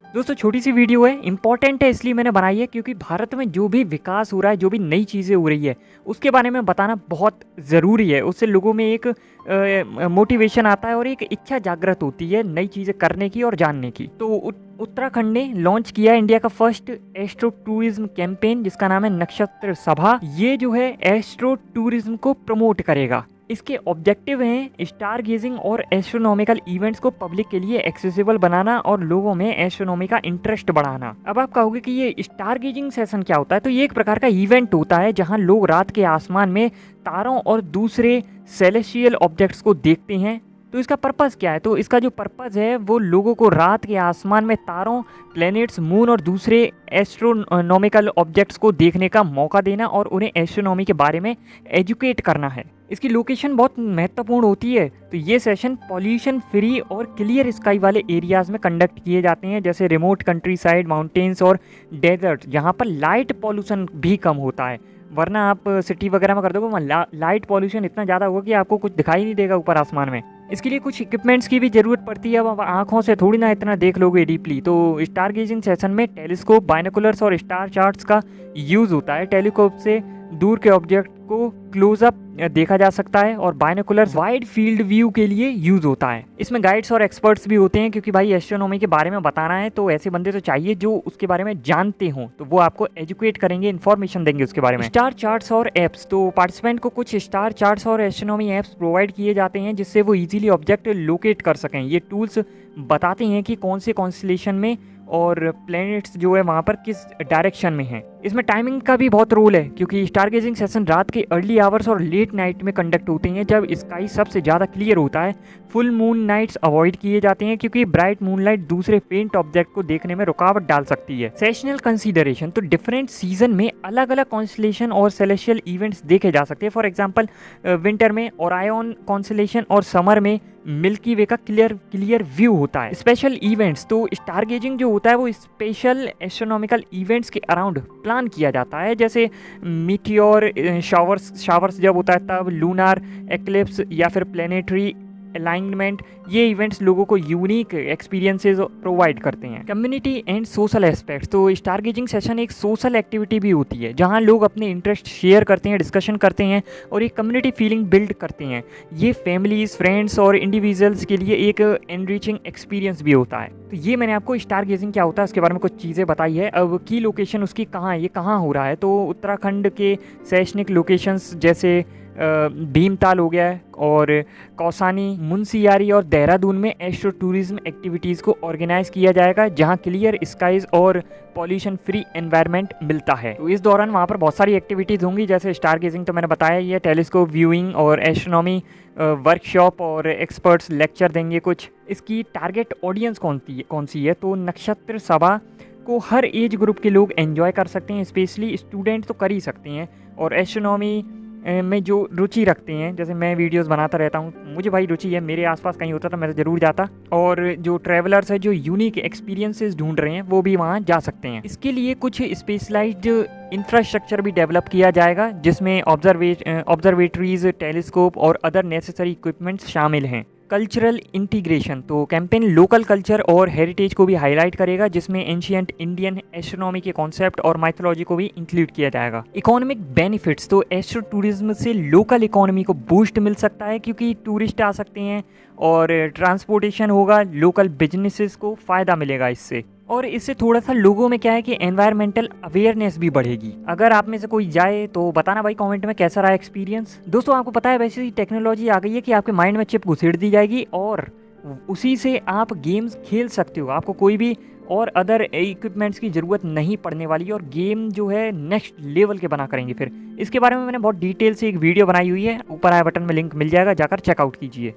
दोस्तों छोटी सी वीडियो है, इम्पोर्टेंट है इसलिए मैंने बनाई है क्योंकि भारत में जो भी विकास हो रहा है, जो भी नई चीज़ें हो रही है, उसके बारे में बताना बहुत ज़रूरी है। उससे लोगों में एक मोटिवेशन आता है और एक इच्छा जागृत होती है नई चीज़ें करने की और जानने की। तो उत्तराखंड ने लॉन्च किया इंडिया का फर्स्ट एस्ट्रो टूरिज्म कैंपेन जिसका नाम है नक्षत्र सभा। ये जो है एस्ट्रो टूरिज्म को प्रमोट करेगा। इसके ऑब्जेक्टिव हैं स्टार गेजिंग और एस्ट्रोनॉमिकल इवेंट्स को पब्लिक के लिए एक्सेसिबल बनाना और लोगों में एस्ट्रोनॉमी का इंटरेस्ट बढ़ाना। अब आप कहोगे कि ये स्टार गेजिंग सेशन क्या होता है, तो ये एक प्रकार का इवेंट होता है जहां लोग रात के आसमान में तारों और दूसरे सेलेस्टियल ऑब्जेक्ट्स को देखते हैं। तो इसका पर्पज़ क्या है? तो इसका जो पर्पज़ है वो लोगों को रात के आसमान में तारों, प्लैनेट्स, मून और दूसरे एस्ट्रोनॉमिकल ऑब्जेक्ट्स को देखने का मौका देना और उन्हें एस्ट्रोनॉमी के बारे में एजुकेट करना है। इसकी लोकेशन बहुत महत्वपूर्ण होती है। तो ये सेशन पॉल्यूशन फ्री और क्लियर स्काई वाले एरियाज़ में कंडक्ट किए जाते हैं, जैसे रिमोट कंट्री साइड, माउंटेन्स और डेजर्ट, जहाँ पर लाइट पॉल्यूशन भी कम होता है। वरना आप सिटी वगैरह में कर दोगे वहाँ लाइट पॉल्यूशन इतना ज़्यादा होगा कि आपको कुछ दिखाई नहीं देगा ऊपर आसमान में। इसके लिए कुछ इक्विपमेंट्स की भी ज़रूरत पड़ती है। अब आँखों से थोड़ी ना इतना देख लोगे डीपली। तो स्टार गेजिंग सेशन में टेलीस्कोप, बाइनोकुलर्स और स्टार चार्ट्स का यूज़ होता है। टेलीस्कोप से दूर के ऑब्जेक्ट को क्लोजअप देखा जा सकता है और बाइनोकुलर्स वाइड फील्ड व्यू के लिए यूज़ होता है। इसमें गाइड्स और एक्सपर्ट्स भी होते हैं क्योंकि भाई एस्ट्रोनॉमी के बारे में बताना है तो ऐसे बंदे तो चाहिए जो उसके बारे में जानते हों, तो वो आपको एजुकेट करेंगे, इन्फॉर्मेशन देंगे उसके बारे में। स्टार चार्ट्स और एप्स, तो पार्टिसिपेंट को कुछ स्टार चार्ट्स और एस्ट्रोनॉमी एप्स प्रोवाइड किए जाते हैं जिससे वो इजीली ऑब्जेक्ट लोकेट कर सकें। ये टूल्स बताते हैं कि कौन से कॉन्स्टेलेशन में और प्लैनेट्स जो है वहाँ पर किस डायरेक्शन में हैं। इसमें टाइमिंग का भी बहुत रोल है क्योंकि स्टार गेजिंग सेशन रात के अर्ली आवर्स और लेट नाइट में कंडक्ट होते हैं जब स्काई सबसे ज़्यादा क्लियर होता है। फुल मून नाइट्स अवॉइड किए जाते हैं क्योंकि ब्राइट मूनलाइट दूसरे फेंट ऑब्जेक्ट को देखने में रुकावट डाल सकती है। सेशनल कंसीडरेशन, तो डिफरेंट सीजन में अलग अलग कॉन्स्टेलेशन और सेलेस्टियल इवेंट्स देखे जा सकते हैं। फॉर एग्जाम्पल विंटर में ओरायन कॉन्स्टेलेशन और समर में मिल्की वे का क्लियर व्यू होता है। स्पेशल इवेंट्स, तो स्टार गेजिंग जो होता है वो स्पेशल एस्ट्रोनॉमिकल इवेंट्स के अराउंड प्लान किया जाता है, जैसे मीटियोर शावर्स जब होता है तब, लूनार एक्लिप्स या फिर प्लेनेटरी अलाइनमेंट। ये इवेंट्स लोगों को यूनिक एक्सपीरियंसेस प्रोवाइड करते हैं। कम्युनिटी एंड सोशल एस्पेक्ट्स, तो स्टार गेजिंग सेशन एक सोशल एक्टिविटी भी होती है जहां लोग अपने इंटरेस्ट शेयर करते हैं, डिस्कशन करते हैं और एक कम्युनिटी फीलिंग बिल्ड करते हैं। ये फैमिलीज, फ्रेंड्स और इंडिविजुअल्स के लिए एक एनरिचिंग एक्सपीरियंस भी होता है। तो ये मैंने आपको स्टार गेजिंग क्या होता है उसके बारे में कुछ चीज़ें बताई है। अब की लोकेशन उसकी कहाँ है, ये कहाँ हो रहा है, तो उत्तराखंड के शैक्षणिक लोकेशंस जैसे भीमताल हो गया है और कौसानी, मुनस्यारी और देहरादून में एस्ट्रो टूरिज्म एक्टिविटीज़ को ऑर्गेनाइज किया जाएगा जहां क्लियर स्काइज और पॉल्यूशन फ्री एनवायरनमेंट मिलता है। तो इस दौरान वहां पर बहुत सारी एक्टिविटीज़ होंगी जैसे स्टार गेजिंग तो मैंने बताया ही है, टेलीस्कोप व्यूइंग और एस्ट्रोनॉमी वर्कशॉप और एक्सपर्ट्स लेक्चर देंगे कुछ। इसकी टारगेट ऑडियंस कौन सी है, तो नक्षत्र सभा को हर एज ग्रुप के लोग एंजॉय कर सकते हैं, स्पेशली स्टूडेंट तो कर ही सकते हैं और एस्ट्रोनॉमी में जो रुचि रखते हैं, जैसे मैं वीडियोस बनाता रहता हूँ, मुझे भाई रुचि है, मेरे आसपास कहीं होता तो मैं तो ज़रूर जाता। और जो ट्रैवलर्स है जो यूनिक एक्सपीरियंसेस ढूंढ रहे हैं वो भी वहाँ जा सकते हैं। इसके लिए कुछ स्पेशलाइज्ड इंफ्रास्ट्रक्चर भी डेवलप किया जाएगा जिसमें ऑब्जर्वेटरीज, टेलीस्कोप और अदर नेसेसरी इक्विपमेंट्स शामिल हैं। कल्चरल इंटीग्रेशन, तो कैंपेन लोकल कल्चर और हेरिटेज को भी हाईलाइट करेगा जिसमें एंशियंट इंडियन एस्ट्रोनॉमी के कॉन्सेप्ट और माइथोलॉजी को भी इंक्लूड किया जाएगा। इकोनॉमिक बेनिफिट्स, तो एस्ट्रो टूरिज्म से लोकल इकोनॉमी को बूस्ट मिल सकता है क्योंकि टूरिस्ट आ सकते हैं और ट्रांसपोर्टेशन होगा, लोकल बिजनेसेस को फ़ायदा मिलेगा इससे। और इससे थोड़ा सा लोगों में क्या है कि एनवायरमेंटल अवेयरनेस भी बढ़ेगी। अगर आप में से कोई जाए तो बताना भाई कमेंट में कैसा रहा एक्सपीरियंस। दोस्तों आपको पता है वैसे ही टेक्नोलॉजी आ गई है कि आपके माइंड में चिप घुसेड़ दी जाएगी और उसी से आप गेम्स खेल सकते हो। आपको कोई भी और अदर इक्विपमेंट्स की ज़रूरत नहीं पड़ने वाली और गेम जो है नेक्स्ट लेवल के बना करेंगे। फिर इसके बारे में मैंने बहुत डिटेल से एक वीडियो बनाई हुई है, ऊपर आए बटन में लिंक मिल जाएगा, जाकर चेकआउट कीजिए।